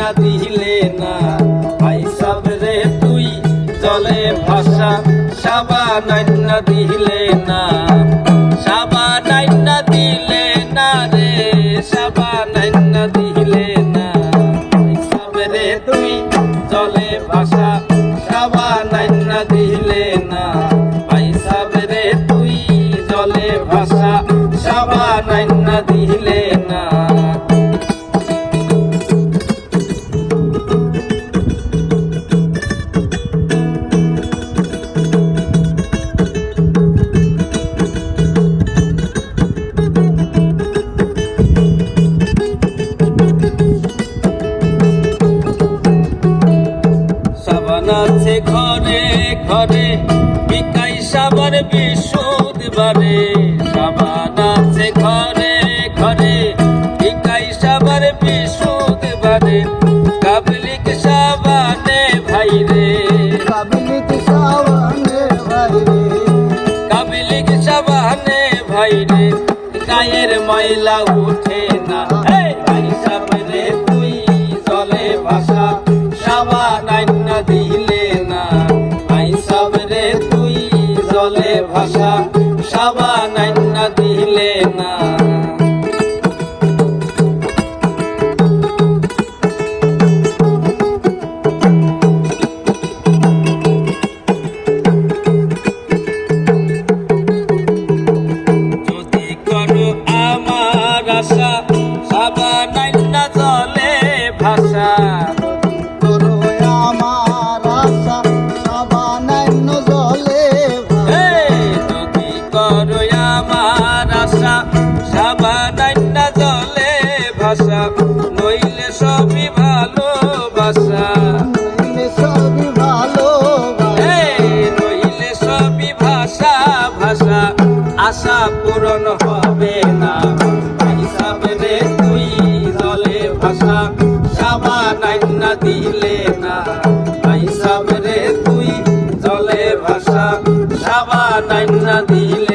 নাইনা দিলে না ভাই সাবরে তুই জলে ভাষা সাবা নাইনা দিলে না সাবা নাইনা দিলে না রে সাবা নাইনা দিলে না ভাই সাবরে তুই জলে ভাষা সাবা নাইনা দিলে না ভাই সাবরে তুই জলে ভাষা সাবা নাইনা দিলে না আছে ঘরে ঘরে বিকাই সাবার বিশুদ্ধবারে সাবান আছে ঘরে ঘরে বিকাই সাবার বিশুদ্ধবারে কাবলিক সাবানে ভাই রে কাবলিক সাবানে ভাই রে কাবলিক সাবানে ভাই রে গায়ের ময়লা উঠে না ভাই সাবরে তুই জলে ভাষা সাবান নাইনা দিলে না ভাই সাবরে তুই জলে ভাষা সাবান নাইনা দিলে না যদি করো আমার আশা সাবান নাইনা জলে ভাষা যদি করো আমার আশা সাবান নাইনা জলে ভাষা নইলে সবই ভালোবাসা নইলে সবই ভাষা ভাষা আশা পূরণ হবে না ভাই সাবরে তুই জলে ভাষা সাবান নাইনা দিলে না ভাই সাবরে তুই জলে ভাষা সাবান নাইনা দিলে